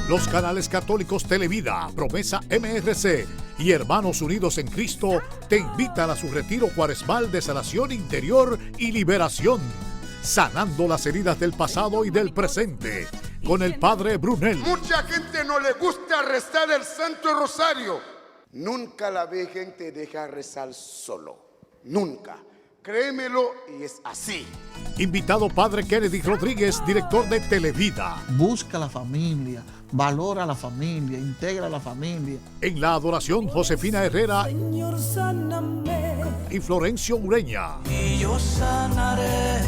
Los canales católicos Televida, Promesa MRC y Hermanos Unidos en Cristo te invitan a su retiro cuaresmal de sanación interior y liberación, sanando las heridas del pasado y del presente, con el Padre Brunel. Mucha gente no le gusta rezar el Santo Rosario. Nunca la ve gente dejar rezar solo. Nunca. Créemelo, y es así. Invitado Padre Kennedy Rodríguez, director de Televida. Busca la familia, valora la familia, integra la familia. En la adoración, Josefina Herrera Señor, sáname. y Florencio Ureña. Y yo sanaré,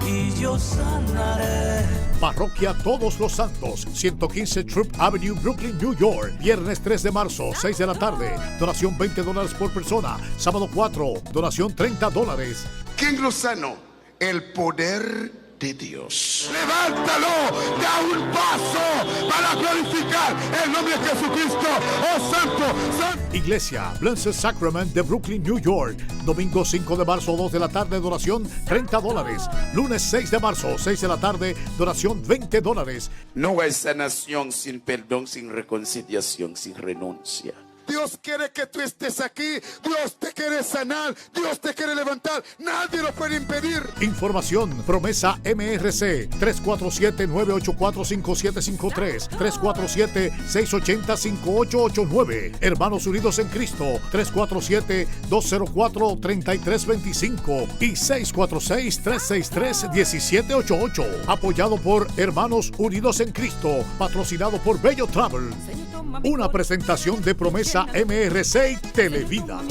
y yo sanaré. Parroquia Todos los Santos, 115 Troop Avenue, Brooklyn, New York. Viernes 3 de marzo, 6 de la tarde. Donación $20 por persona. Sábado 4, donación $30. King Lozano, el poder de Dios. Levántalo, da un paso para glorificar el nombre de Jesucristo. Oh Santo. Iglesia Blessed Sacrament de Brooklyn, New York. Domingo 5 de marzo, 2 de la tarde, donación $30. Lunes 6 de marzo, 6 de la tarde, donación $20. No hay sanación sin perdón, sin reconciliación, sin renuncia. Dios quiere que tú estés aquí. Dios te quiere sanar. Dios te quiere levantar. Nadie lo puede impedir. Información, Promesa MRC, 347-984-5753, 347-680-5889. Hermanos Unidos en Cristo, 347-204-3325 y 646-363-1788. Apoyado por Hermanos Unidos en Cristo, patrocinado por Bello Travel. Una presentación de Promesa MRC y Televida.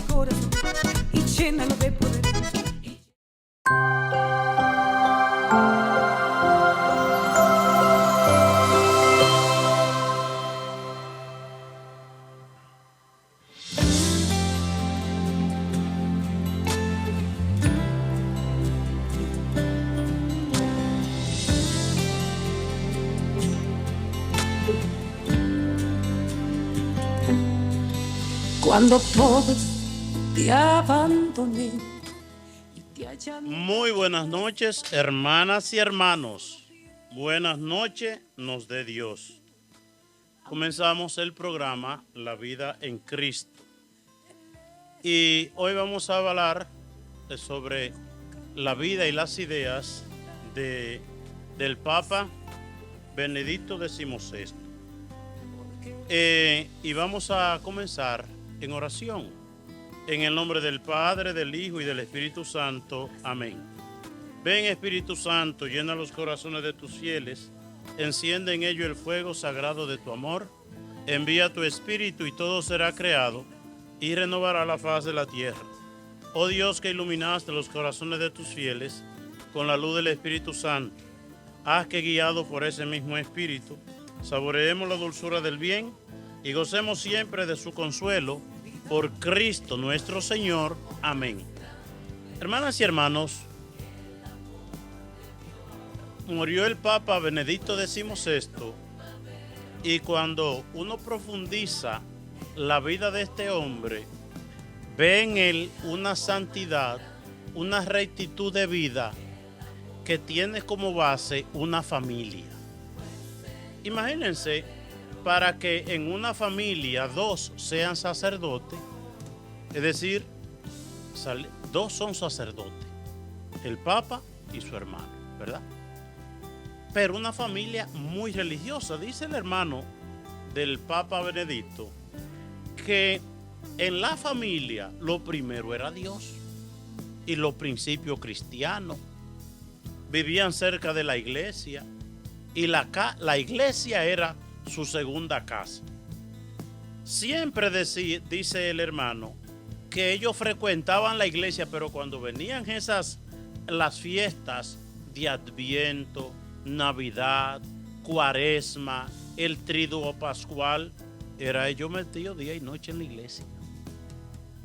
Y llénalo de poder. Cuando todos te abandonen y te hayan... Muy buenas noches, hermanas y hermanos. Buenas noches nos dé Dios. Comenzamos el programa La Vida en Cristo. Y hoy vamos a hablar sobre la vida y las ideas del Papa Benedicto XVI. Y vamos a comenzar en oración, en el nombre del Padre, del Hijo y del Espíritu Santo. Amén. Ven, Espíritu Santo, llena los corazones de tus fieles, enciende en ellos el fuego sagrado de tu amor, envía tu Espíritu y todo será creado y renovará la faz de la tierra. Oh Dios, que iluminaste los corazones de tus fieles con la luz del Espíritu Santo, haz que, guiados por ese mismo Espíritu, saboreemos la dulzura del bien y gocemos siempre de su consuelo, por Cristo nuestro Señor. Amén. Hermanas y hermanos, murió el Papa Benedicto XVI, y cuando uno profundiza la vida de este hombre, ve en él una santidad, una rectitud de vida que tiene como base una familia. Imagínense, para que en una familia dos sean sacerdotes, es decir, dos son sacerdotes, el Papa y su hermano, ¿verdad? Pero una familia muy religiosa. Dice el hermano del Papa Benedicto que en la familia lo primero era Dios y los principios cristianos. Vivían cerca de la iglesia y la iglesia era su segunda casa. Siempre dice el hermano que ellos frecuentaban la iglesia, pero cuando venían las fiestas de Adviento, Navidad, Cuaresma, el Triduo Pascual, era ellos metidos día y noche en la iglesia.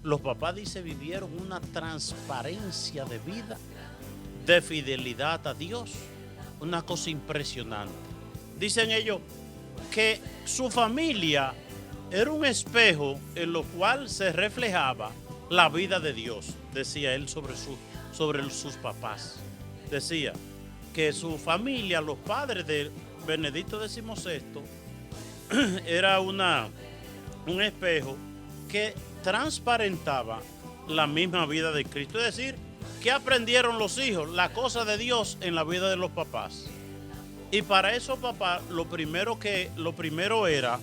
Los papás, dice, vivieron una transparencia de vida, de fidelidad a Dios, una cosa impresionante. Dicen ellos que su familia era un espejo en lo cual se reflejaba la vida de Dios, decía él sobre sus papás. Decía que su familia, los padres de Benedicto XVI, era un espejo que transparentaba la misma vida de Cristo. Es decir, ¿qué aprendieron los hijos? La cosa de Dios en la vida de los papás. Y para esos papás, lo primero era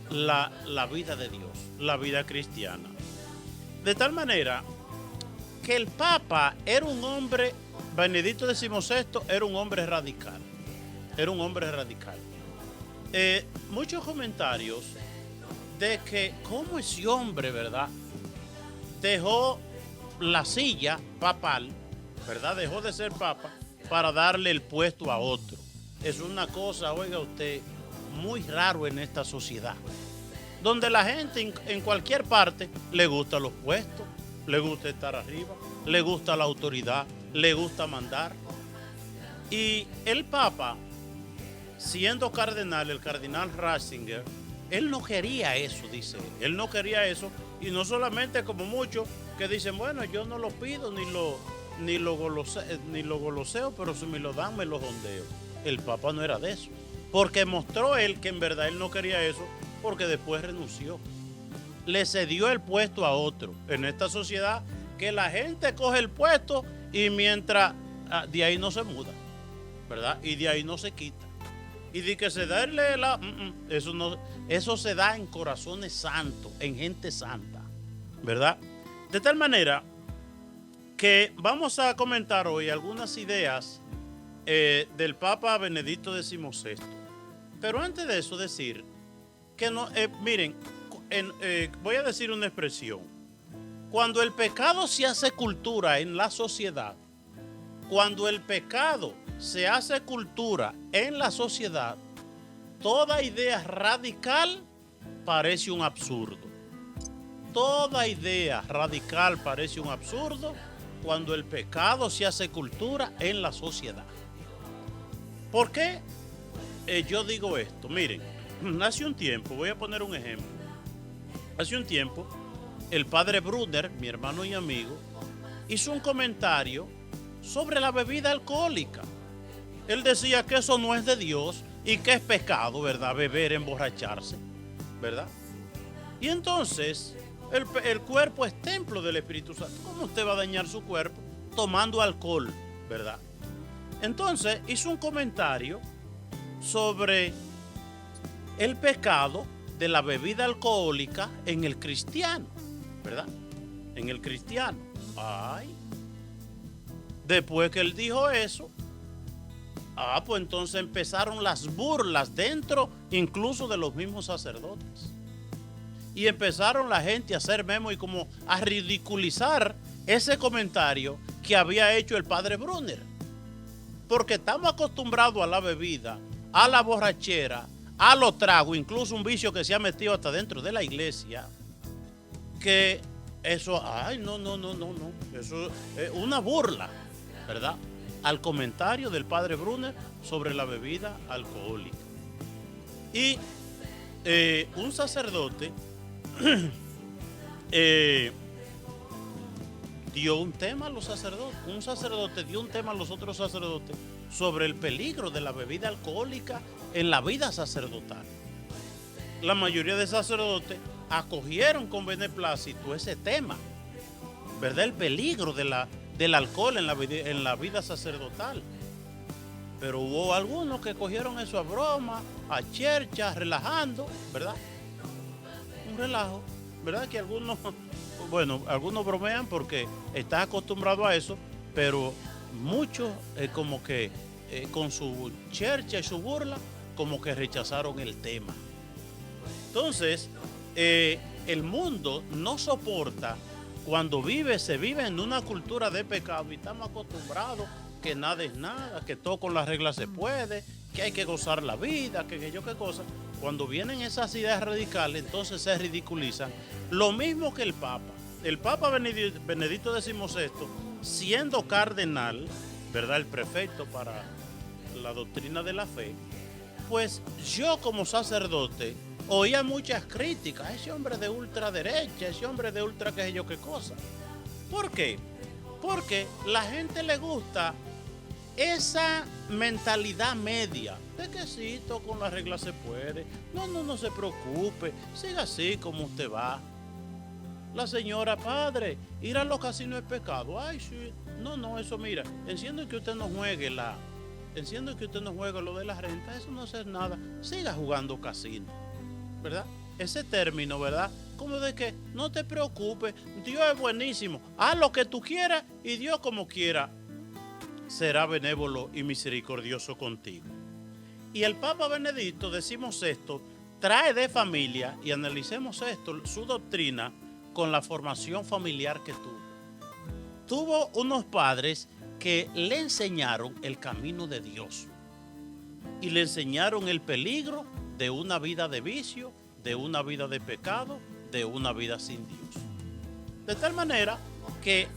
la vida de Dios, la vida cristiana. De tal manera que el Papa era un hombre, Benedicto XVI era un hombre radical. Era un hombre radical. Muchos comentarios de que cómo ese hombre, ¿verdad?, dejó la silla papal, ¿verdad?, dejó de ser papa para darle el puesto a otro. Es una cosa, oiga usted, muy raro en esta sociedad, donde la gente en cualquier parte le gustan los puestos, le gusta estar arriba, le gusta la autoridad, le gusta mandar. Y el Papa, siendo cardenal, el cardenal Ratzinger, él no quería eso, dice él. Él no quería eso, y no solamente como muchos que dicen, bueno, yo no lo pido ni lo goloseo, pero si me lo dan, me lo ondeo. El Papa no era de eso, porque mostró él que en verdad él no quería eso, porque después renunció. Le cedió el puesto a otro. En esta sociedad, que la gente coge el puesto y mientras de ahí no se muda, ¿verdad? Y de ahí no se quita. Y de que se darle eso se da en corazones santos, en gente santa, ¿verdad? De tal manera que vamos a comentar hoy algunas ideas del Papa Benedicto XVI. Pero antes de eso decir que no, miren, voy a decir una expresión. Cuando el pecado se hace cultura en la sociedad, cuando el pecado se hace cultura en la sociedad, toda idea radical parece un absurdo. Toda idea radical parece un absurdo cuando el pecado se hace cultura en la sociedad. ¿Por qué yo digo esto? Miren, hace un tiempo, voy a poner un ejemplo. Hace un tiempo, el padre Brunner, mi hermano y amigo, hizo un comentario sobre la bebida alcohólica. Él decía que eso no es de Dios y que es pecado, ¿verdad? Beber, emborracharse, ¿verdad? Y entonces, el cuerpo es templo del Espíritu Santo. ¿Cómo usted va a dañar su cuerpo tomando alcohol, ¿verdad? Entonces, hizo un comentario sobre el pecado de la bebida alcohólica en el cristiano, ¿verdad? En el cristiano. Ay. Después que él dijo eso, pues entonces empezaron las burlas dentro incluso de los mismos sacerdotes. Y empezaron la gente a hacer memo y como a ridiculizar ese comentario que había hecho el padre Brunner. Porque estamos acostumbrados a la bebida, a la borrachera, a los tragos, incluso un vicio que se ha metido hasta dentro de la iglesia, que eso, no, eso es una burla, ¿verdad?, al comentario del padre Brunner sobre la bebida alcohólica. Y un sacerdote dio un tema a los sacerdotes. Un sacerdote dio un tema a los otros sacerdotes sobre el peligro de la bebida alcohólica en la vida sacerdotal. La mayoría de sacerdotes acogieron con beneplácito ese tema, ¿verdad? El peligro del alcohol en la vida sacerdotal. Pero hubo algunos que cogieron eso a broma, a chercha, relajando, ¿verdad? Un relajo, ¿verdad? Que algunos bromean porque están acostumbrados a eso, pero muchos como que con su chercha y su burla, como que rechazaron el tema. Entonces, el mundo no soporta cuando se vive en una cultura de pecado y estamos acostumbrados que nada es nada, que todo con las reglas se puede, que hay que gozar la vida, que yo qué cosa. Cuando vienen esas ideas radicales, entonces se ridiculizan. Lo mismo que el Papa. El Papa Benedicto XVI, siendo cardenal, ¿verdad?, el prefecto para la doctrina de la fe, pues yo como sacerdote oía muchas críticas. Ese hombre de ultraderecha, ese hombre de ultra qué sé yo qué cosa. ¿Por qué? Porque la gente le gusta esa mentalidad media, de que sí, todo con la regla se puede, no se preocupe, siga así como usted va. La señora, padre, ir a los casinos es pecado. Ay, sí, no, eso mira, enciendo que usted no juegue lo de la renta, eso no es nada, siga jugando casino, ¿verdad? Ese término, ¿verdad? Como de que no te preocupes, Dios es buenísimo, haz lo que tú quieras y Dios como quiera será benévolo y misericordioso contigo. Y el Papa Benedicto, decimos esto, trae de familia, y analicemos esto, su doctrina con la formación familiar que tuvo. Tuvo unos padres que le enseñaron el camino de Dios y le enseñaron el peligro de una vida de vicio, de una vida de pecado, de una vida sin Dios. De tal manera que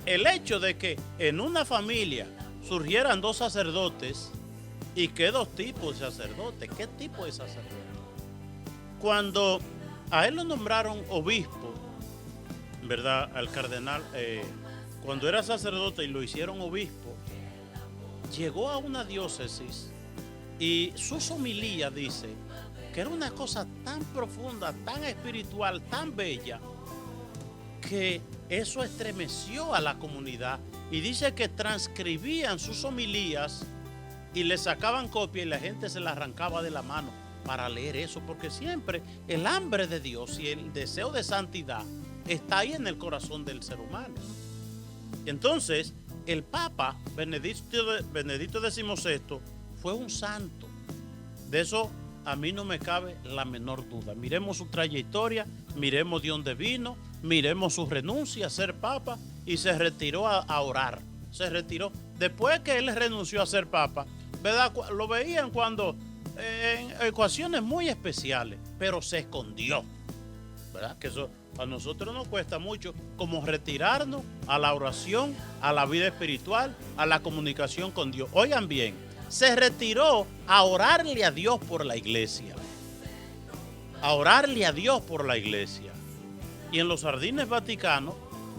el hecho de que en una familia surgieran dos sacerdotes, ¿y qué dos tipos de sacerdotes? ¿Qué tipo de sacerdote? Cuando a él lo nombraron obispo, ¿verdad? Al cardenal, cuando era sacerdote y lo hicieron obispo, llegó a una diócesis y sus homilías dice que era una cosa tan profunda, tan espiritual, tan bella, que eso estremeció a la comunidad, y dice que transcribían sus homilías y le sacaban copia y la gente se la arrancaba de la mano para leer eso, porque siempre el hambre de Dios y el deseo de santidad está ahí en el corazón del ser humano. Entonces, el Papa Benedicto XVI fue un santo. De eso a mí no me cabe la menor duda. Miremos su trayectoria, miremos de dónde vino, miremos su renuncia a ser Papa, y se retiró a orar. Se retiró. Después que él renunció a ser Papa, ¿verdad? Lo veían cuando en ocasiones muy especiales, pero se escondió, ¿verdad? Que eso a nosotros nos cuesta mucho, como retirarnos a la oración, a la vida espiritual, a la comunicación con Dios. Oigan bien, se retiró a orarle a Dios por la iglesia. A orarle a Dios por la iglesia. Y en los jardines vaticanos,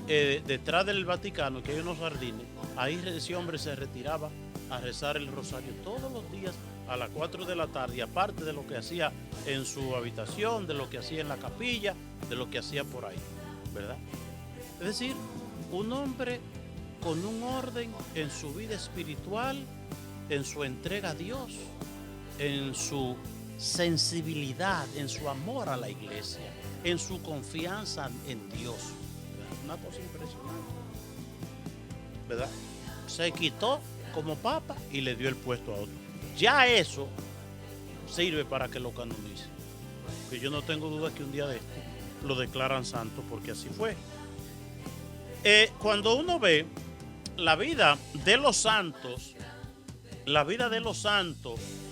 detrás del Vaticano, que hay unos jardines, ahí ese hombre se retiraba a rezar el rosario todos los días a las 4 de la tarde, aparte de lo que hacía en su habitación, de lo que hacía en la capilla, de lo que hacía por ahí, ¿verdad? Es decir, un hombre con un orden en su vida espiritual, en su entrega a Dios, en su sensibilidad, en su amor a la iglesia, en su confianza en Dios, ¿verdad? Una cosa impresionante, ¿verdad? Se quitó como papa y le dio el puesto a otro. Ya eso sirve para que lo canonice. Que yo no tengo duda que un día de esto lo declaran santo, porque así fue. Cuando uno ve la vida de los santos,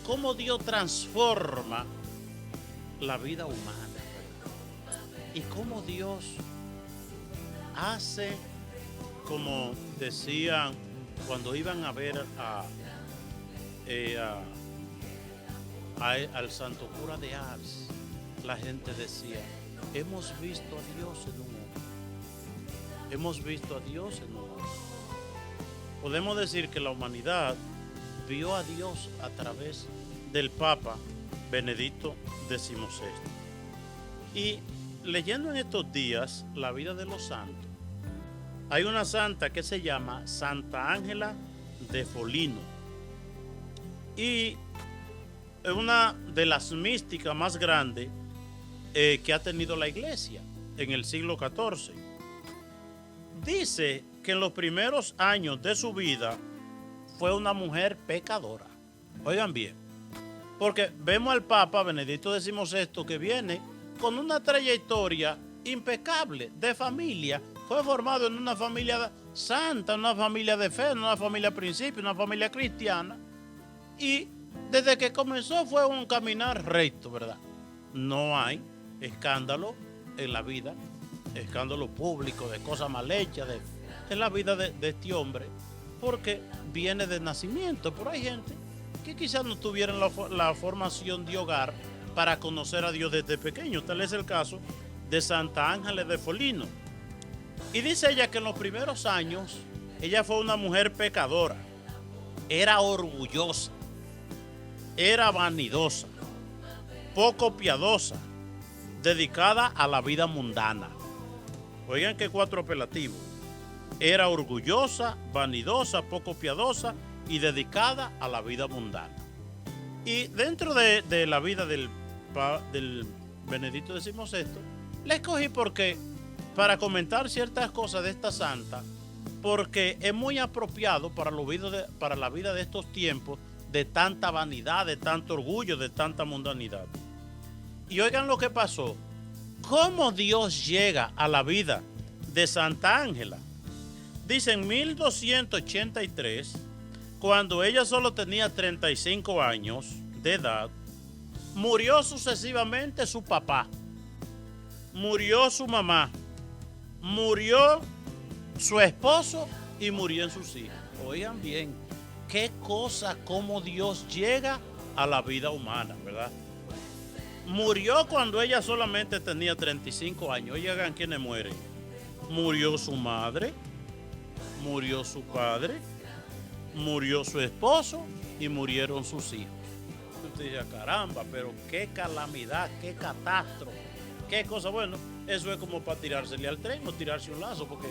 cómo Dios transforma la vida humana y cómo Dios hace, como decían cuando iban a ver al santo cura de Ars, la gente decía: hemos visto a Dios en un hombre. Hemos visto a Dios en un hombre. Podemos decir que la humanidad vio a Dios a través del Papa Benedicto XVI. Y leyendo en estos días la vida de los santos, hay una santa que se llama Santa Ángela de Foligno, y es una de las místicas más grandes que ha tenido la iglesia en el siglo XIV. Dice que en los primeros años de su vida fue una mujer pecadora. Oigan bien, porque vemos al Papa Benedicto XVI que viene con una trayectoria impecable de familia. Fue formado en una familia santa, una familia de fe, una familia principio, una familia cristiana. Y desde que comenzó fue un caminar recto, ¿verdad? No hay escándalo en la vida, escándalo público de cosas mal hechas en la vida de este hombre, porque viene de nacimiento. Pero hay gente que quizás no tuvieran la formación de hogar para conocer a Dios desde pequeño. Tal es el caso de Santa Ángela de Foligno. Y dice ella que en los primeros años ella fue una mujer pecadora. era orgullosa, era vanidosa, poco piadosa, dedicada a la vida mundana. Oigan qué 4 apelativos. Era orgullosa, vanidosa, poco piadosa y dedicada a la vida mundana. Y dentro de la vida del Benedicto XVI, le escogí para comentar ciertas cosas de esta santa, porque es muy apropiado para la vida de estos tiempos de tanta vanidad, de tanto orgullo, de tanta mundanidad. Y oigan lo que pasó. ¿Cómo Dios llega a la vida de Santa Ángela? Dice en 1283, cuando ella solo tenía 35 años de edad, murió sucesivamente su papá, murió su mamá, murió su esposo y murieron sus hijos. Oigan bien, qué cosa, cómo Dios llega a la vida humana, ¿verdad? Murió cuando ella solamente tenía 35 años. Oigan quiénes mueren. Murió su madre, murió su padre, murió su esposo y murieron sus hijos. Usted dice, caramba, pero qué calamidad, qué catástrofe, qué cosa. Bueno, eso es como para tirársele al tren o tirarse un lazo, porque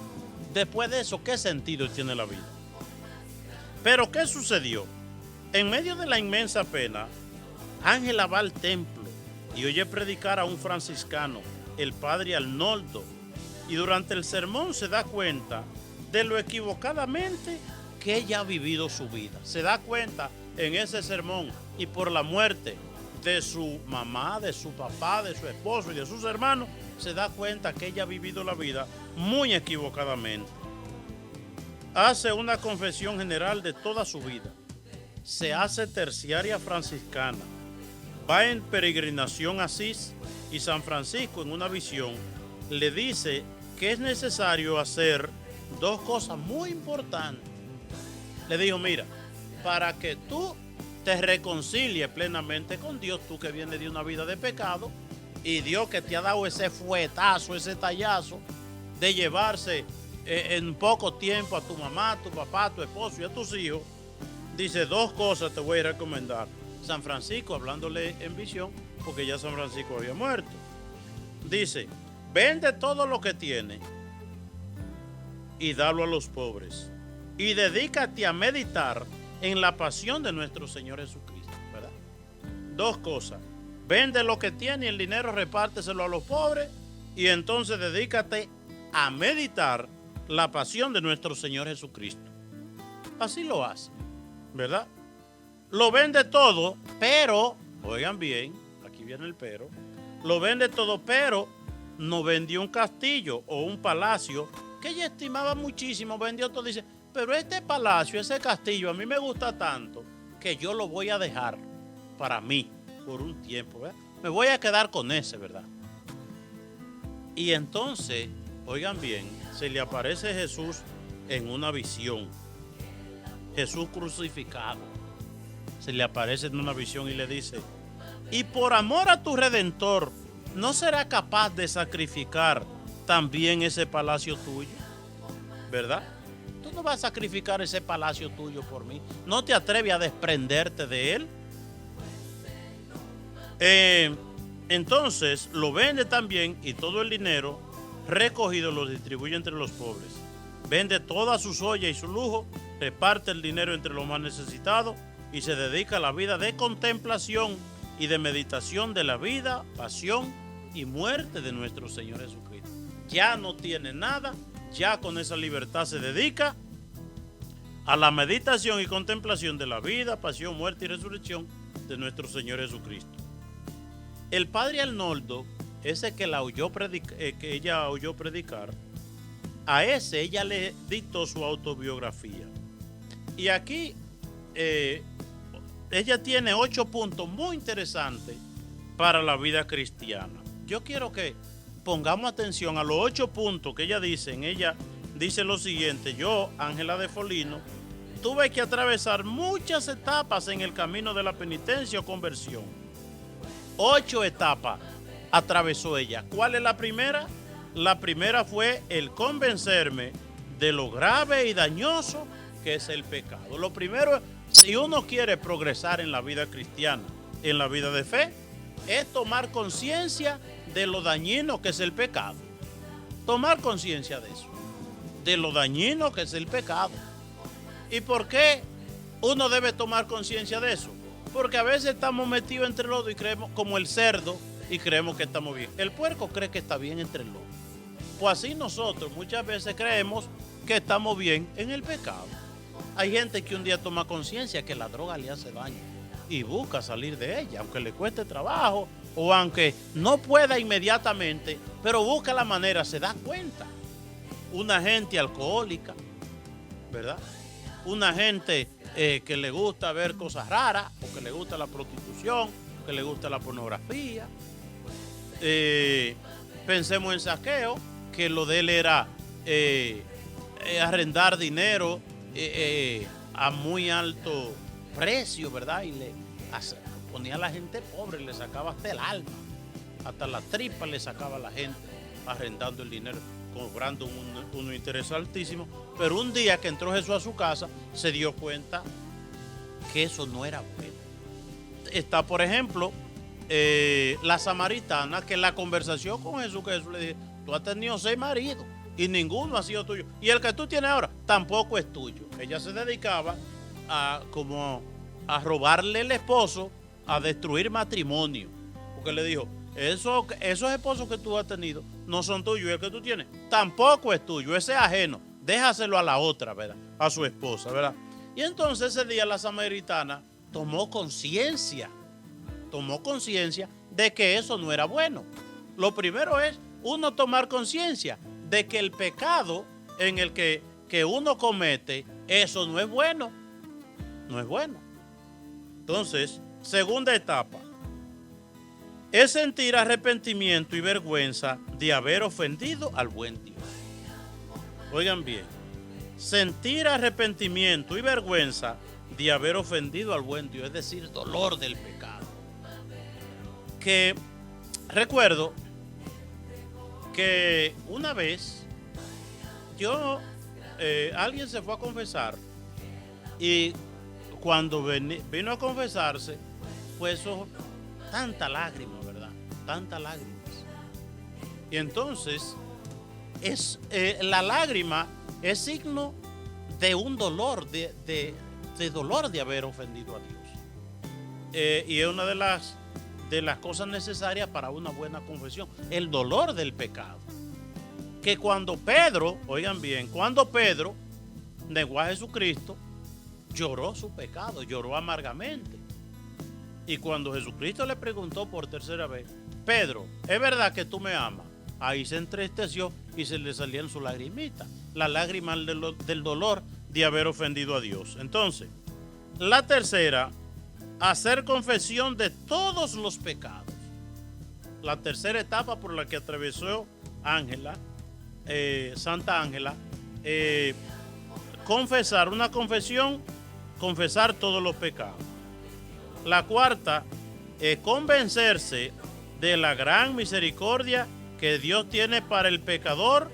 después de eso, ¿qué sentido tiene la vida? Pero ¿qué sucedió? En medio de la inmensa pena, Ángela va al templo y oye predicar a un franciscano, el padre Arnoldo, y durante el sermón se da cuenta de lo equivocadamente que ella ha vivido su vida. Se da cuenta en ese sermón y por la muerte de su mamá, de su papá, de su esposo y de sus hermanos, se da cuenta que ella ha vivido la vida muy equivocadamente. Hace una confesión general de toda su vida. Se hace terciaria franciscana. Va en peregrinación a Asís y San Francisco en una visión le dice que es necesario hacer 2 cosas muy importantes. Le dijo, mira, para que tú te reconcilies plenamente con Dios, tú que vienes de una vida de pecado, y Dios que te ha dado ese fuetazo, ese tallazo de llevarse en poco tiempo a tu mamá, a tu papá, a tu esposo y a tus hijos, dice 2 cosas te voy a recomendar. San Francisco, hablándole en visión, porque ya San Francisco había muerto, dice, vende todo lo que tiene y dalo a los pobres. Y dedícate a meditar en la pasión de nuestro Señor Jesucristo, ¿verdad? 2 cosas. Vende lo que tiene y el dinero repárteselo a los pobres. Y entonces dedícate a meditar la pasión de nuestro Señor Jesucristo. Así lo hace, ¿verdad? Lo vende todo, pero, oigan bien, aquí viene el pero. Lo vende todo, pero no vendió un castillo o un palacio que ella estimaba muchísimo. Vendió todo, dice, pero este palacio, ese castillo, a mí me gusta tanto que yo lo voy a dejar para mí por un tiempo, ¿verdad? Me voy a quedar con ese, ¿verdad? Y entonces, oigan bien, se le aparece Jesús en una visión. Jesús crucificado. Se le aparece en una visión y le dice, y por amor a tu Redentor, ¿no será capaz de sacrificar también ese palacio tuyo? ¿Verdad? Tú no vas a sacrificar ese palacio tuyo por mí. ¿No te atreves a desprenderte de él? Entonces lo vende también y todo el dinero recogido lo distribuye entre los pobres. Vende toda su joya y su lujo, reparte el dinero entre los más necesitados y se dedica a la vida de contemplación y de meditación de la vida, pasión y muerte de nuestro Señor Jesucristo. Ya no tiene nada, ya con esa libertad se dedica a la meditación y contemplación de la vida, pasión, muerte y resurrección de nuestro Señor Jesucristo. El padre Arnoldo, ese que ella oyó predicar, a ese ella le dictó su autobiografía. Y aquí ella tiene 8 puntos muy interesantes para la vida cristiana. Yo quiero que pongamos atención a los 8 puntos que ella dice. Ella dice lo siguiente: yo, Ángela de Folino, tuve que atravesar muchas etapas en el camino de la penitencia o conversión. 8 etapas atravesó ella. ¿Cuál es la primera? La primera fue el convencerme de lo grave y dañoso que es el pecado. Lo primero Si uno quiere progresar en la vida cristiana, en la vida de fe, es tomar conciencia de lo dañino que es el pecado. Tomar conciencia de eso, de lo dañino que es el pecado. ¿Y por qué uno debe tomar conciencia de eso? Porque a veces estamos metidos entre lodo y creemos, como el cerdo, y creemos que estamos bien. El puerco cree que está bien entre el lodo. Pues así nosotros muchas veces creemos que estamos bien en el pecado. Hay gente que un día toma conciencia que la droga le hace daño y busca salir de ella, aunque le cueste trabajo o aunque no pueda inmediatamente, pero busca la manera, se da cuenta. Una gente alcohólica, ¿verdad? Una gente que le gusta ver cosas raras, o que le gusta la prostitución, o que le gusta la pornografía. Pensemos en Saqueo, que lo de él era arrendar dinero a muy alto precio, ¿verdad? Y le ponía a la gente pobre, le sacaba hasta el alma, hasta la tripa le sacaba a la gente arrendando el dinero, cobrando un interés altísimo. Pero un día que entró Jesús a su casa, se dio cuenta que eso no era bueno. Está, por ejemplo, la samaritana, que en la conversación con Jesús, que Jesús le dice: tú has tenido 6 maridos y ninguno ha sido tuyo, y el que tú tienes ahora tampoco es tuyo. Ella se dedicaba a robarle el esposo, a destruir matrimonio, porque le dijo: esos esposos que tú has tenido no son tuyos, y el que tú tienes tampoco es tuyo, ese es ajeno, déjaselo a la otra, ¿verdad? A su esposa, ¿verdad? Y entonces ese día la samaritana tomó conciencia de que eso no era bueno. Lo primero es uno tomar conciencia de que el pecado en el que uno comete, eso no es bueno. No es bueno. Entonces, segunda etapa, es sentir arrepentimiento y vergüenza de haber ofendido al buen Dios. Oigan bien, sentir arrepentimiento y vergüenza de haber ofendido al buen Dios, es decir, dolor del pecado. Que recuerdo que una vez alguien se fue a confesar, y cuando vino a confesarse, pues eso, tanta lágrima, ¿verdad? Tantas lágrimas. Y entonces, la lágrima es signo de un dolor, de dolor de haber ofendido a Dios. Y es una de las cosas necesarias para una buena confesión, el dolor del pecado. Que cuando Pedro, oigan bien, cuando Pedro negó a Jesucristo, lloró su pecado, lloró amargamente. Y cuando Jesucristo le preguntó por tercera vez: Pedro, ¿es verdad que tú me amas? Ahí se entristeció y se le salían sus lagrimitas, las lágrimas del dolor de haber ofendido a Dios. Entonces, la tercera, hacer confesión de todos los pecados. La tercera etapa por la que atravesó Ángela, Santa Ángela, confesar, una confesión, confesar todos los pecados. La cuarta, convencerse de la gran misericordia que Dios tiene para el pecador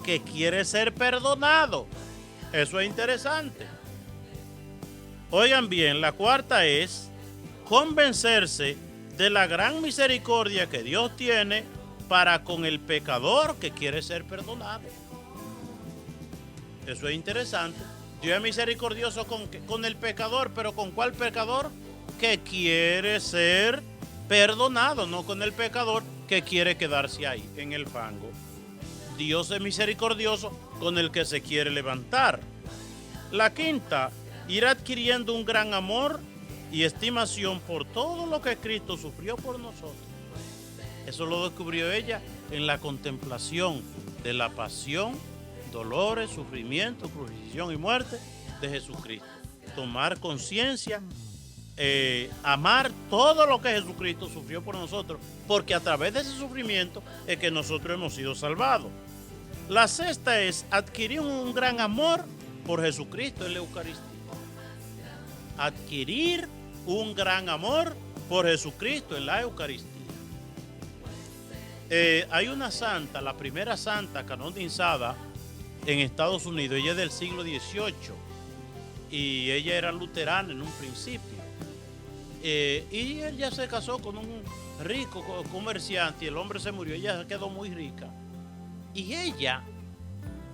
que quiere ser perdonado. Eso es interesante. Oigan bien, la cuarta es convencerse de la gran misericordia que Dios tiene para con el pecador que quiere ser perdonado. Eso es interesante. Dios es misericordioso con el pecador, pero ¿con cuál pecador? Que quiere ser perdonado, no con el pecador que quiere quedarse ahí en el fango. Dios es misericordioso con el que se quiere levantar. La quinta, ir adquiriendo un gran amor y estimación por todo lo que Cristo sufrió por nosotros. Eso lo descubrió ella en la contemplación de la pasión, dolores, sufrimiento, crucifixión y muerte de Jesucristo. Tomar conciencia, amar todo lo que Jesucristo sufrió por nosotros, porque a través de ese sufrimiento es que nosotros hemos sido salvados. La sexta es adquirir un gran amor por Jesucristo en la Eucaristía. Adquirir un gran amor por Jesucristo en la Eucaristía. Hay una santa, la primera santa canonizada en Estados Unidos, ella es del siglo XVIII, y ella era luterana en un principio. Y él ya se casó con un rico comerciante y el hombre se murió. Ella quedó muy rica. Y ella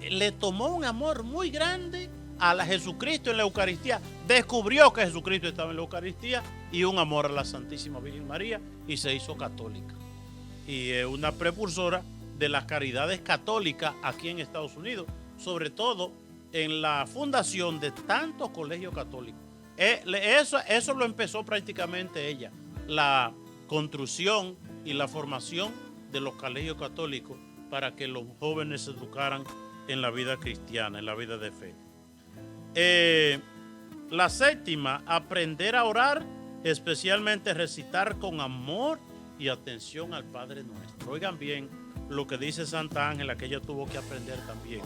le tomó un amor muy grande a la Jesucristo en la Eucaristía. Descubrió que Jesucristo estaba en la Eucaristía y un amor a la Santísima Virgen María y se hizo católica. Y es una precursora de las caridades católicas aquí en Estados Unidos, sobre todo en la fundación de tantos colegios católicos. Eso lo empezó prácticamente ella, la construcción y la formación de los colegios católicos para que los jóvenes se educaran en la vida cristiana, en la vida de fe. La séptima, aprender a orar, especialmente recitar con amor y atención al Padre Nuestro. Oigan bien lo que dice Santa Ángela, que ella tuvo que aprender también.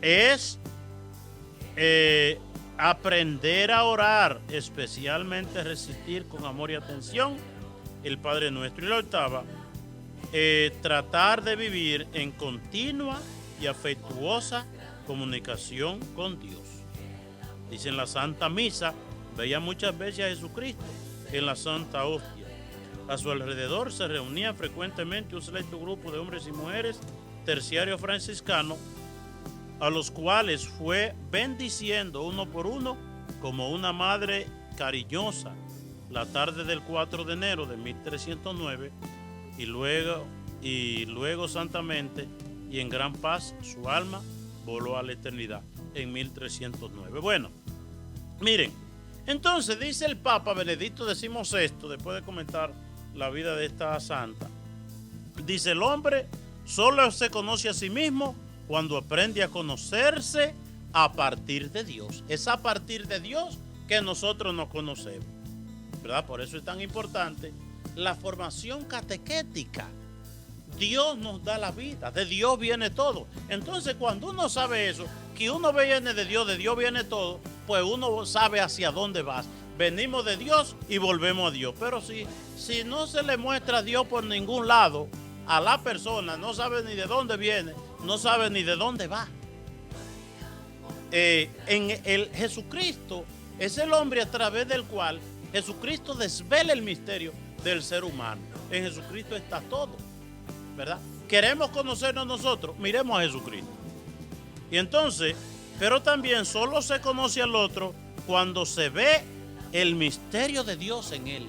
Es aprender a orar, especialmente recitar con amor y atención el Padre Nuestro. Y la octava, tratar de vivir en continua y afectuosa comunicación con Dios. Dice en la Santa Misa, veía muchas veces a Jesucristo en la Santa Hostia. A su alrededor se reunía frecuentemente un selecto grupo de hombres y mujeres terciarios franciscanos, a los cuales fue bendiciendo uno por uno como una madre cariñosa la tarde del 4 de enero de 1309 y luego santamente y en gran paz su alma voló a la eternidad en 1309. Bueno, miren, entonces dice el Papa Benedicto XVI, después de comentar la vida de esta santa, dice: el hombre solo se conoce a sí mismo cuando aprende a conocerse a partir de Dios. Es a partir de Dios que nosotros nos conocemos, ¿verdad? Por eso es tan importante la formación catequética. Dios nos da la vida, de Dios viene todo. Entonces, cuando uno sabe eso, que uno viene de Dios viene todo, pues uno sabe hacia dónde vas. Venimos de Dios y volvemos a Dios. Pero si no se le muestra a Dios por ningún lado a la persona, no sabe ni de dónde viene, no sabe ni de dónde va. En el Jesucristo es el hombre a través del cual Jesucristo desvela el misterio del ser humano. En Jesucristo está todo, ¿verdad? Queremos conocernos nosotros, miremos a Jesucristo. Y entonces, pero también solo se conoce al otro cuando se ve el misterio de Dios en él,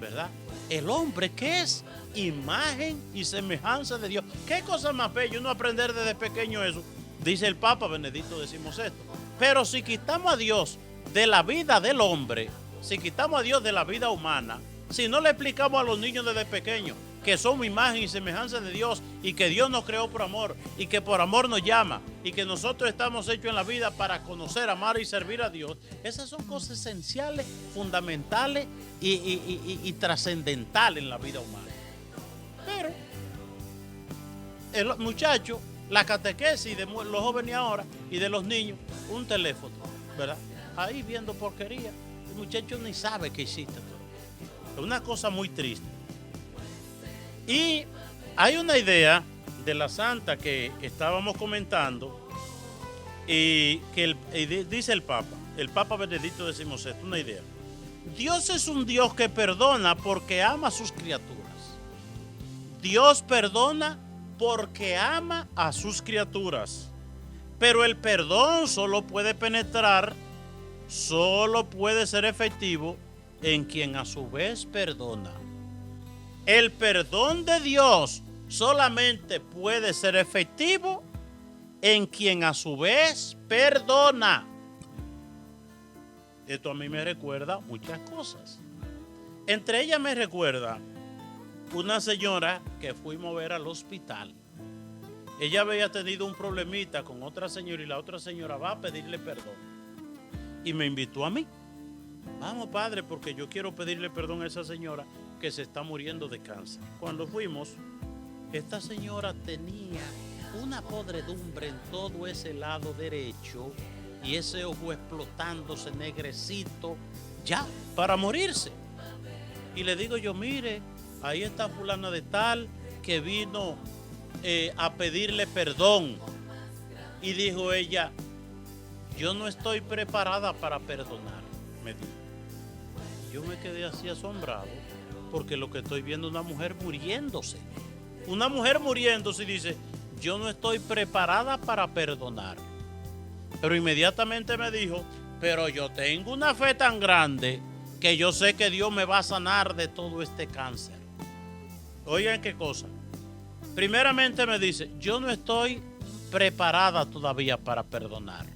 ¿verdad? El hombre que es imagen y semejanza de Dios. ¿Qué cosa más bella uno aprender desde pequeño eso? Dice el Papa Benedicto XVI. Pero si quitamos a Dios de la vida del hombre, si quitamos a Dios de la vida humana, si no le explicamos a los niños desde pequeños que somos imagen y semejanza de Dios y que Dios nos creó por amor y que por amor nos llama y que nosotros estamos hechos en la vida para conocer, amar y servir a Dios, esas son cosas esenciales, fundamentales y trascendentales en la vida humana. Pero el muchacho, la catequesis de los jóvenes ahora y de los niños, un teléfono, ¿verdad? Ahí viendo porquería, el muchacho ni sabe que existe todo. Es una cosa muy triste. Y hay una idea de la santa que estábamos comentando y que dice el Papa Benedicto XVI, una idea. Dios es un Dios que perdona porque ama a sus criaturas. Dios perdona porque ama a sus criaturas. Pero el perdón solo puede penetrar, solo puede ser efectivo en quien a su vez perdona. El perdón de Dios solamente puede ser efectivo en quien a su vez perdona. Esto a mí me recuerda muchas cosas. Entre ellas me recuerda una señora que fuimos a ver al hospital. Ella había tenido un problemita con otra señora y la otra señora va a pedirle perdón. Y me invitó a mí. Vamos, padre, porque yo quiero pedirle perdón a esa señora que se está muriendo de cáncer. Cuando fuimos, esta señora tenía una podredumbre en todo ese lado derecho y ese ojo explotándose negrecito, ya, para morirse. Y le digo yo, mire, ahí está fulana de tal que vino a pedirle perdón. Y dijo ella, yo no estoy preparada para perdonar, me dijo. Yo me quedé así asombrado, porque lo que estoy viendo es una mujer muriéndose. Una mujer muriéndose y dice, yo no estoy preparada para perdonar. Pero inmediatamente me dijo, pero yo tengo una fe tan grande que yo sé que Dios me va a sanar de todo este cáncer. Oigan qué cosa. Primeramente me dice, yo no estoy preparada todavía para perdonar.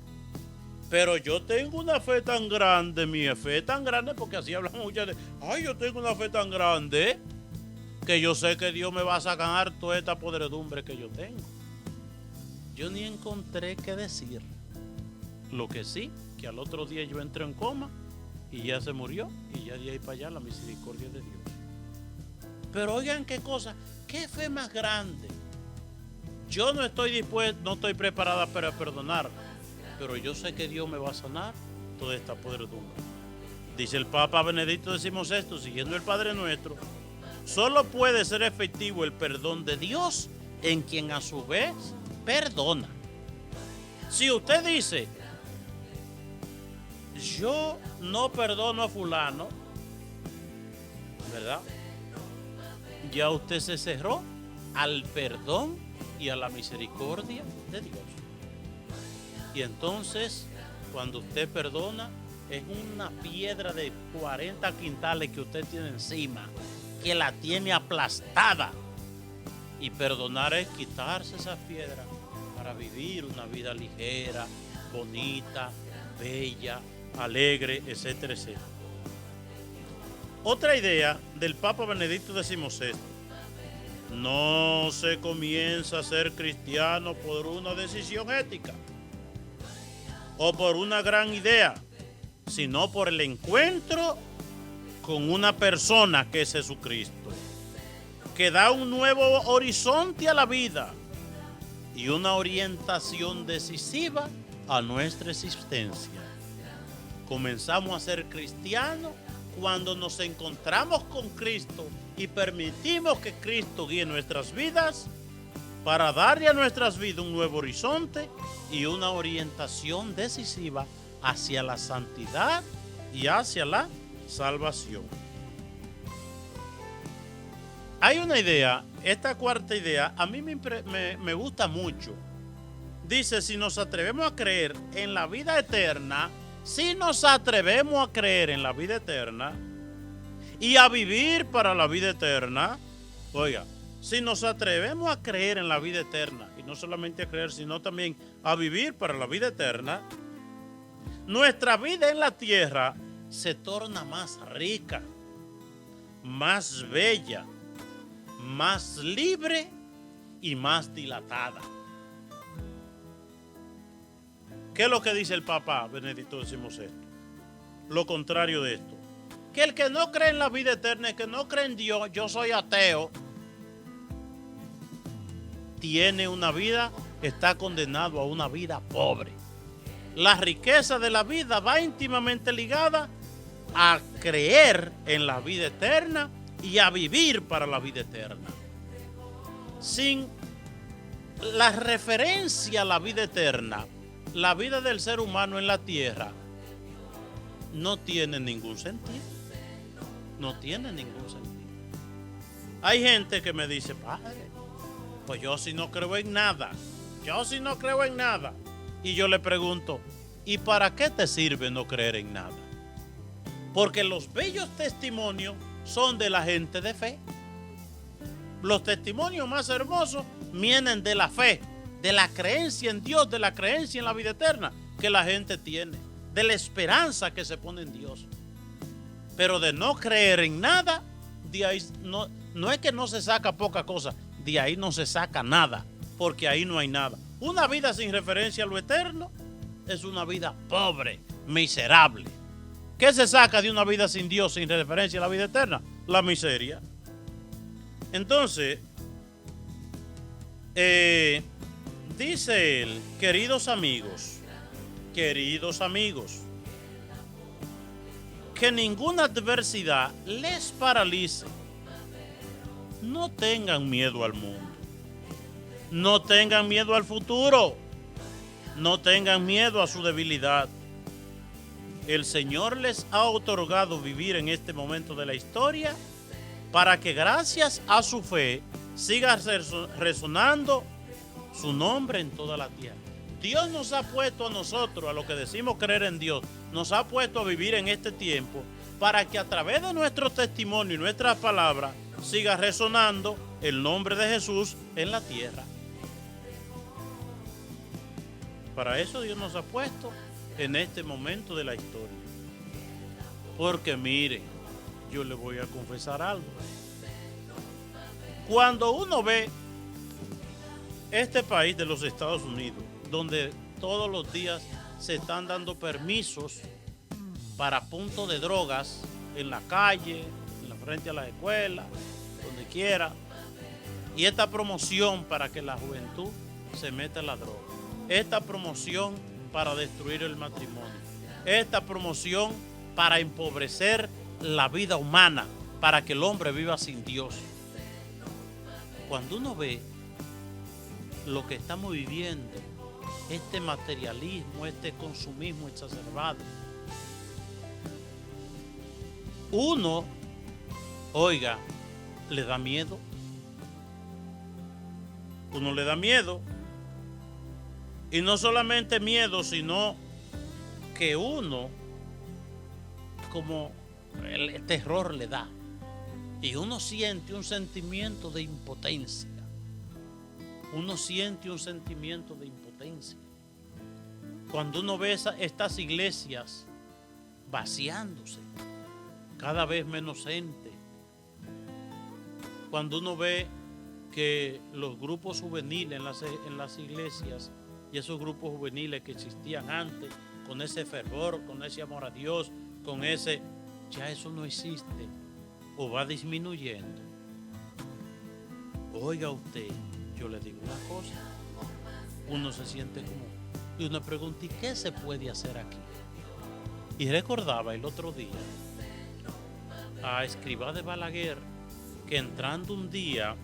Pero yo tengo una fe tan grande, mi fe tan grande, porque así hablan muchas de, ay, yo tengo una fe tan grande que yo sé que Dios me va a sacar toda esta podredumbre que yo tengo. Yo ni encontré qué decir. Lo que sí, que al otro día yo entré en coma y ya se murió, y ya de ahí para allá la misericordia de Dios. Pero oigan qué cosa, qué fe más grande. Yo no estoy dispuesto, no estoy preparada para perdonar, pero yo sé que Dios me va a sanar toda esta podredumbre. Dice el Papa Benedicto XVI, siguiendo el Padre Nuestro, solo puede ser efectivo el perdón de Dios en quien a su vez perdona. Si usted dice, yo no perdono a fulano, ¿verdad? Ya usted se cerró al perdón y a la misericordia de Dios. Y entonces, cuando usted perdona, es una piedra de 40 quintales que usted tiene encima, que la tiene aplastada. Y perdonar es quitarse esa piedra para vivir una vida ligera, bonita, bella, alegre, etcétera, etcétera. Otra idea del Papa Benedicto XVI: no se comienza a ser cristiano por una decisión ética o por una gran idea, sino por el encuentro con una persona que es Jesucristo, que da un nuevo horizonte a la vida y una orientación decisiva a nuestra existencia. Comenzamos a ser cristianos cuando nos encontramos con Cristo y permitimos que Cristo guíe nuestras vidas para darle a nuestras vidas un nuevo horizonte y una orientación decisiva hacia la santidad y hacia la salvación. Hay una idea, esta cuarta idea, a mí me gusta mucho. Dice, si nos atrevemos a creer en la vida eterna, si nos atrevemos a creer en la vida eterna y a vivir para la vida eterna, oiga, si nos atrevemos a creer en la vida eterna, y no solamente a creer, sino también a vivir para la vida eterna, nuestra vida en la tierra se torna más rica, más bella, más libre y más dilatada. ¿Qué es lo que dice el Papa Benedicto XVI? Lo contrario de esto. Que el que no cree en la vida eterna, el que no cree en Dios, yo soy ateo, tiene una vida, está condenado a una vida pobre. La riqueza de la vida va íntimamente ligada a creer en la vida eterna y a vivir para la vida eterna. Sin la referencia a la vida eterna, la vida del ser humano en la tierra no tiene ningún sentido. No tiene ningún sentido. Hay gente que me dice, padre, pues yo sí no creo en nada. Yo sí no creo en nada. Y yo le pregunto, ¿y para qué te sirve no creer en nada? Porque los bellos testimonios son de la gente de fe. Los testimonios más hermosos vienen de la fe, de la creencia en Dios, de la creencia en la vida eterna que la gente tiene, de la esperanza que se pone en Dios. Pero de no creer en nada, de ahí no es que no se saca poca cosa, de ahí no se saca nada, porque ahí no hay nada. Una vida sin referencia a lo eterno es una vida pobre, miserable. ¿Qué se saca de una vida sin Dios, sin referencia a la vida eterna? La miseria. Entonces, dice él, queridos amigos, que ninguna adversidad les paralice. No tengan miedo al mundo. No tengan miedo al futuro. No tengan miedo a su debilidad. El Señor les ha otorgado vivir en este momento de la historia para que gracias a su fe siga resonando su nombre en toda la tierra. Dios nos ha puesto a nosotros, a los que decimos creer en Dios, nos ha puesto a vivir en este tiempo para que a través de nuestro testimonio y nuestras palabras siga resonando el nombre de Jesús en la tierra. Para eso Dios nos ha puesto en este momento de la historia. Porque miren, yo le voy a confesar algo. Cuando uno ve este país de los Estados Unidos, donde todos los días se están dando permisos para puntos de drogas en la calle, en la frente a las escuelas, donde quiera, y esta promoción para que la juventud se meta en la droga, esta promoción para destruir el matrimonio, esta promoción para empobrecer la vida humana, para que el hombre viva sin Dios. Cuando uno ve lo que estamos viviendo, este materialismo, este consumismo exacerbado, uno, oiga, le da miedo. Uno le da miedo. Y no solamente miedo, sino que uno, como el terror le da. Y uno siente un sentimiento de impotencia. Uno siente un sentimiento de impotencia. Cuando uno ve estas iglesias vaciándose, cada vez menos gente. Cuando uno ve que los grupos juveniles en las iglesias y esos grupos juveniles que existían antes, con ese fervor, con ese amor a Dios, con ese, ya eso no existe o va disminuyendo. Oiga usted, yo le digo una cosa, uno se siente como, y uno pregunta, ¿y qué se puede hacer aquí? Y recordaba el otro día a Escrivá de Balaguer, que entrando un día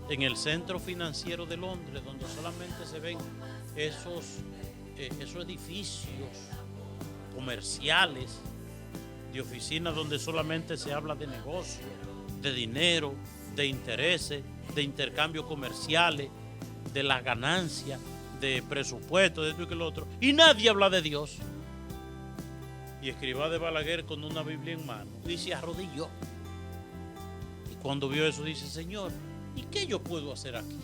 en el centro financiero de Londres, donde solamente se ven esos edificios comerciales, de oficinas donde solamente se habla de negocio, de dinero, de intereses, de intercambios comerciales, de las ganancias, de presupuesto, de esto y que lo otro, y nadie habla de Dios. Y Escrivá de Balaguer con una Biblia en mano y se arrodilló. Y cuando vio eso dice, Señor, ¿y qué yo puedo hacer aquí?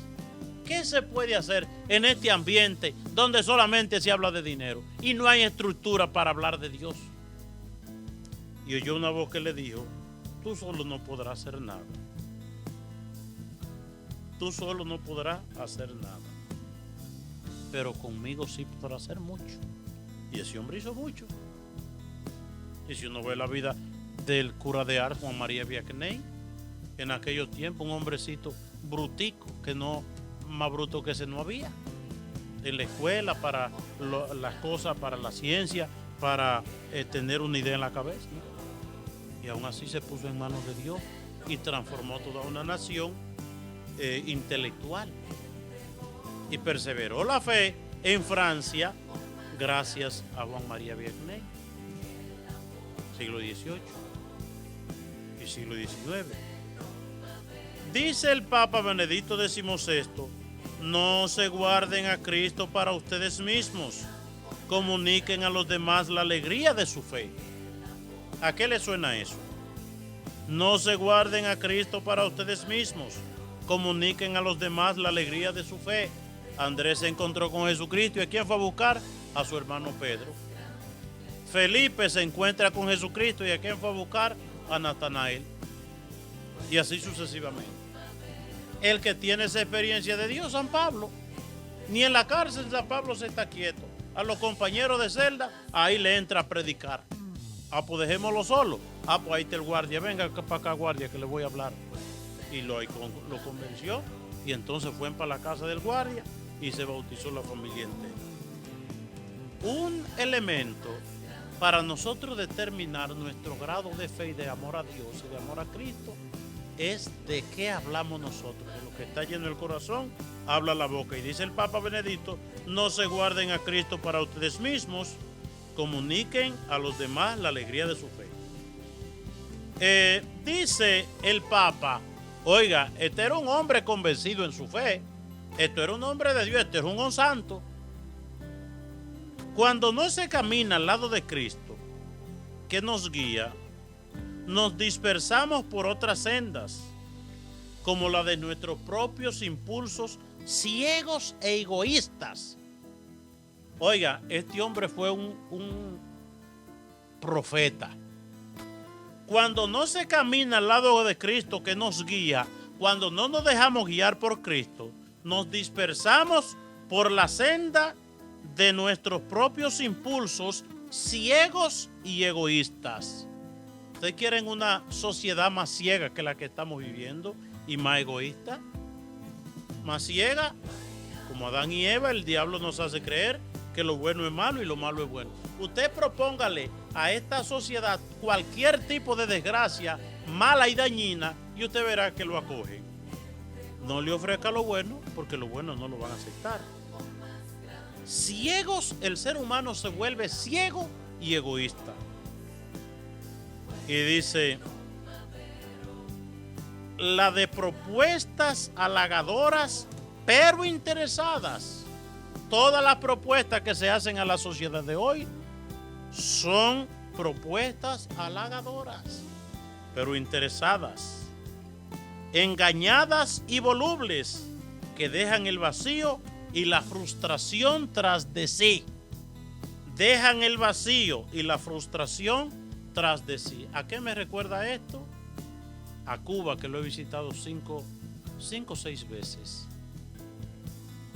¿Qué se puede hacer en este ambiente donde solamente se habla de dinero y no hay estructura para hablar de Dios? Y oyó una voz que le dijo, tú solo no podrás hacer nada. Tú solo no podrás hacer nada. Pero conmigo sí podrás hacer mucho. Y ese hombre hizo mucho. Y si uno ve la vida del cura de Ars, Juan María Vianney, en aquellos tiempos, un hombrecito brutico, que no, más bruto que ese no había. En la escuela, para las cosas, para la ciencia, para tener una idea en la cabeza, ¿no? Y aún así se puso en manos de Dios y transformó toda una nación intelectual. Y perseveró la fe en Francia gracias a Juan María Vianney. Siglo XVIII y siglo XIX. Dice el Papa Benedicto XVI, no se guarden a Cristo para ustedes mismos, comuniquen a los demás la alegría de su fe. ¿A qué le suena eso? No se guarden a Cristo para ustedes mismos, comuniquen a los demás la alegría de su fe. Andrés se encontró con Jesucristo y ¿a quién fue a buscar? A su hermano Pedro. Felipe se encuentra con Jesucristo y ¿a quién fue a buscar? A Natanael. Y así sucesivamente. El que tiene esa experiencia de Dios, San Pablo. Ni en la cárcel San Pablo se está quieto. A los compañeros de celda, ahí le entra a predicar. Ah, pues dejémoslo solo. Ah, pues ahí está el guardia. Venga para acá, guardia, que le voy a hablar. Y lo convenció. Y entonces fue para la casa del guardia y se bautizó la familia entera. Un elemento para nosotros determinar nuestro grado de fe y de amor a Dios y de amor a Cristo es de qué hablamos nosotros. De lo que está lleno el corazón, habla la boca. Y dice el Papa Benedicto, no se guarden a Cristo para ustedes mismos, comuniquen a los demás la alegría de su fe. Dice el Papa, oiga, este era un hombre convencido en su fe, esto era un hombre de Dios, este era un santo. Cuando no se camina al lado de Cristo, que nos guía, nos dispersamos por otras sendas, como la de nuestros propios impulsos ciegos e egoístas. Oiga, este hombre fue un profeta. Cuando no se camina al lado de Cristo que nos guía, cuando no nos dejamos guiar por Cristo, nos dispersamos por la senda de nuestros propios impulsos ciegos y egoístas. ¿Ustedes quieren una sociedad más ciega que la que estamos viviendo y más egoísta? Más ciega, como Adán y Eva, el diablo nos hace creer que lo bueno es malo y lo malo es bueno. Usted propóngale a esta sociedad cualquier tipo de desgracia mala y dañina y usted verá que lo acoge. No le ofrezca lo bueno porque lo bueno no lo van a aceptar. Ciegos, el ser humano se vuelve ciego y egoísta. Y dice, la de propuestas halagadoras pero interesadas. Todas las propuestas que se hacen a la sociedad de hoy son propuestas halagadoras pero interesadas, engañadas y volubles, que dejan el vacío y la frustración tras de sí. Dejan el vacío y la frustración tras de sí. ¿A qué me recuerda esto? A Cuba, que lo he visitado 5 o 6 veces.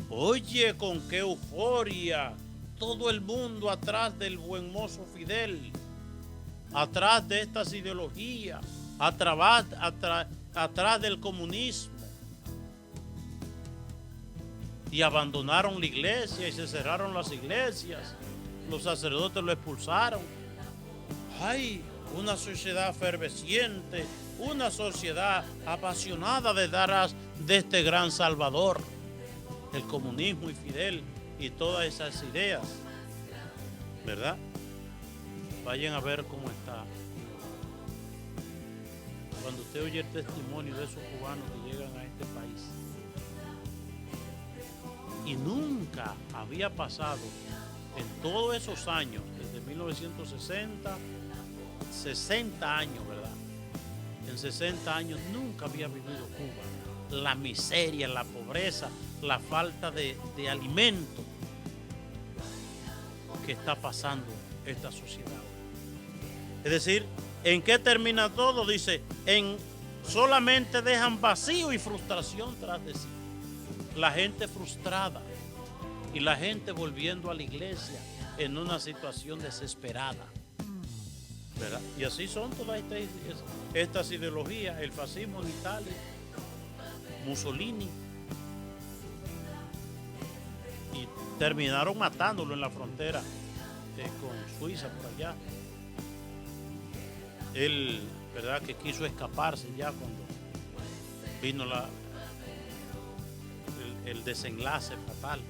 Oye, con qué euforia. Todo el mundo atrás del buen mozo Fidel. Atrás de estas ideologías. Atrás del comunismo. Y abandonaron la iglesia y se cerraron las iglesias. Los sacerdotes lo expulsaron. Ay, una sociedad efervesciente, una sociedad apasionada detrás de este gran Salvador, el comunismo y Fidel y todas esas ideas, ¿verdad? Vayan a ver cómo está. Cuando usted oye el testimonio de esos cubanos que llegan a este país, y nunca había pasado en todos esos años, desde 1960, 60 años, ¿verdad? En 60 años nunca había vivido Cuba la miseria, la pobreza, la falta de alimento que está pasando esta sociedad. Es decir, ¿en qué termina todo? Dice, solamente dejan vacío y frustración tras de sí. La gente frustrada y la gente volviendo a la iglesia en una situación desesperada, ¿verdad? Y así son todas estas ideologías, el fascismo en Italia, Mussolini, y terminaron matándolo en la frontera con Suiza por allá. Él, ¿verdad?, que quiso escaparse ya cuando vino el desenlace fatal,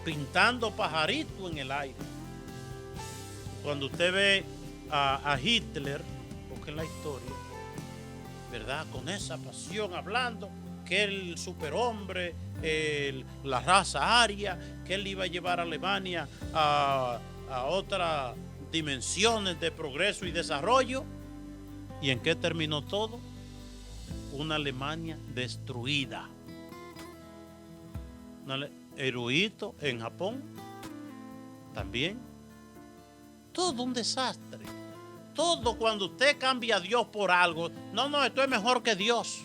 pintando pajaritos en el aire. Cuando usted ve a Hitler, porque en la historia, ¿verdad?, con esa pasión hablando que el superhombre, la raza aria, que él iba a llevar a Alemania a otras dimensiones de progreso y desarrollo. ¿Y en qué terminó todo? Una Alemania destruida. Hirohito en Japón también. Todo un desastre. Todo cuando usted cambia a Dios por algo. No, esto es mejor que Dios.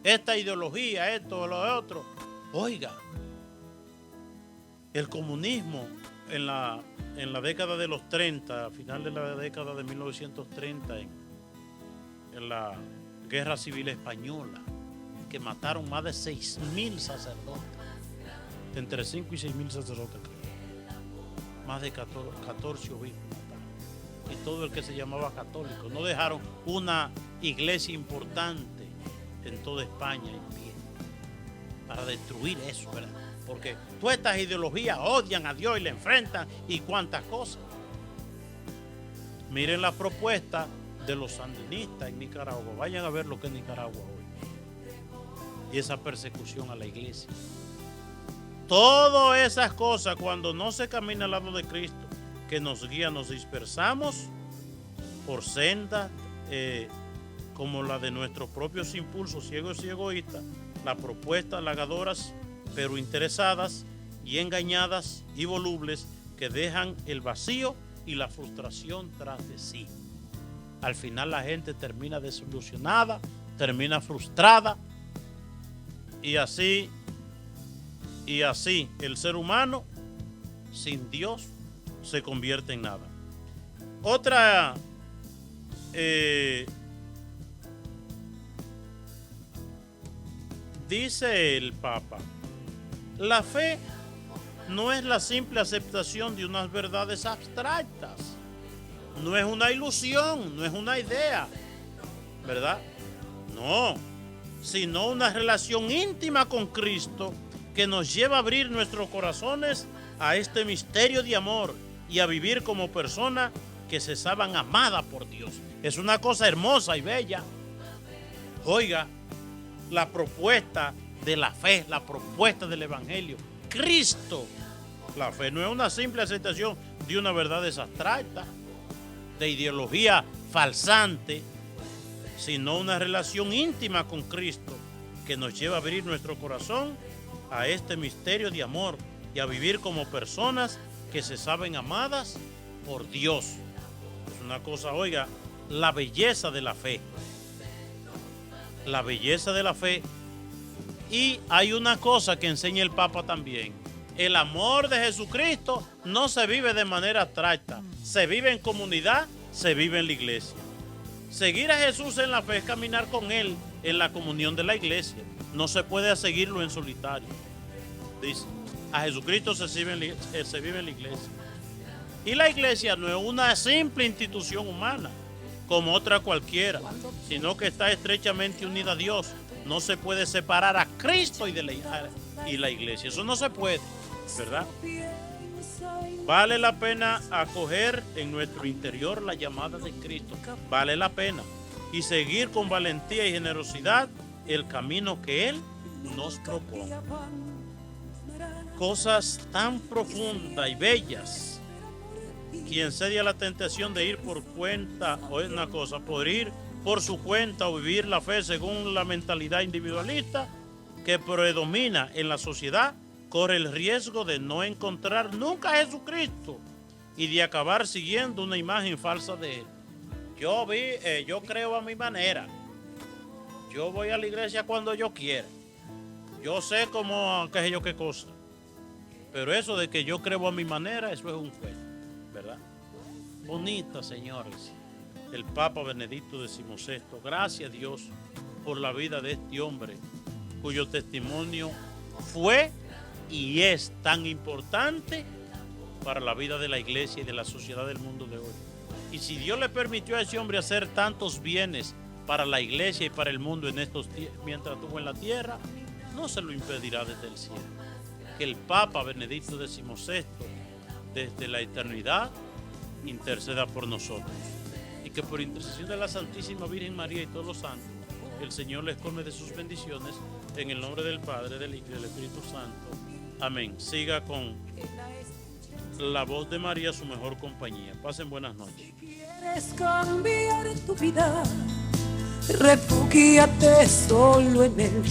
Esta ideología, esto, lo otro. Oiga, el comunismo en la década de los 30, a final de la década de 1930, en la Guerra Civil Española, que mataron más de 6.000 sacerdotes. Entre 5 y 6.000 sacerdotes, creo. Más de 14 obispos mataron. Y todo el que se llamaba católico. No dejaron una iglesia importante en toda España en pie para destruir eso, ¿verdad? porque todas estas ideologías odian a Dios y le enfrentan y cuantas cosas. Miren la propuesta de los sandinistas en Nicaragua. Vayan a ver lo que es Nicaragua hoy. Y esa persecución a la iglesia. Todas esas cosas, cuando no se camina al lado de Cristo, que nos guía, nos dispersamos por sendas como la de nuestros propios impulsos ciegos y egoístas, las propuestas halagadoras, pero interesadas y engañadas y volubles, que dejan el vacío y la frustración tras de sí. Al final la gente termina desilusionada, termina frustrada, y así el ser humano sin Dios se convierte en nada. Otra dice el Papa, la fe no es la simple aceptación de unas verdades abstractas, no es una ilusión, no es una idea, ¿verdad? No, sino una relación íntima con Cristo que nos lleva a abrir nuestros corazones a este misterio de amor y a vivir como personas que se saben amadas por Dios. Es una cosa hermosa y bella. Oiga, la propuesta de la fe, la propuesta del Evangelio, Cristo. La fe no es una simple aceptación de una verdad abstracta, de ideología falsante, sino una relación íntima con Cristo que nos lleva a abrir nuestro corazón a este misterio de amor y a vivir como personas que se saben amadas por Dios. Es una cosa, oiga, la belleza de la fe. La belleza de la fe. Y hay una cosa que enseña el Papa también. El amor de Jesucristo no se vive de manera abstracta. Se vive en comunidad, se vive en la iglesia. Seguir a Jesús en la fe es caminar con Él en la comunión de la iglesia. No se puede seguirlo en solitario. Dice, a Jesucristo se vive en la iglesia. Y la iglesia no es una simple institución humana, como otra cualquiera, sino que está estrechamente unida a Dios. No se puede separar a Cristo y la iglesia. Eso no se puede, ¿verdad? Vale la pena acoger en nuestro interior la llamada de Cristo. Vale la pena. Y seguir con valentía y generosidad el camino que Él nos propone. Cosas tan profundas y bellas. Quien cede a la tentación de ir por cuenta, o es una cosa, por ir por su cuenta o vivir la fe según la mentalidad individualista que predomina en la sociedad, corre el riesgo de no encontrar nunca a Jesucristo y de acabar siguiendo una imagen falsa de Él. Yo creo a mi manera. Yo voy a la iglesia cuando yo quiera. Yo sé cómo, qué sé yo, qué cosa. Pero eso de que yo creo a mi manera, eso es un cuento, ¿verdad? Bonita, señores. El Papa Benedicto XVI. Gracias a Dios por la vida de este hombre, cuyo testimonio fue y es tan importante para la vida de la iglesia y de la sociedad del mundo de hoy. Y si Dios le permitió a ese hombre hacer tantos bienes para la iglesia y para el mundo en estos mientras estuvo en la tierra, no se lo impedirá desde el cielo. Que el Papa Benedicto XVI, desde la eternidad, interceda por nosotros. Y que por intercesión de la Santísima Virgen María y todos los santos, el Señor les colme de sus bendiciones, en el nombre del Padre, del Hijo y del Espíritu Santo. Amén. Siga con la voz de María, su mejor compañía. Pasen buenas noches. Si quieres cambiar tu vida, refúgiate solo en Él.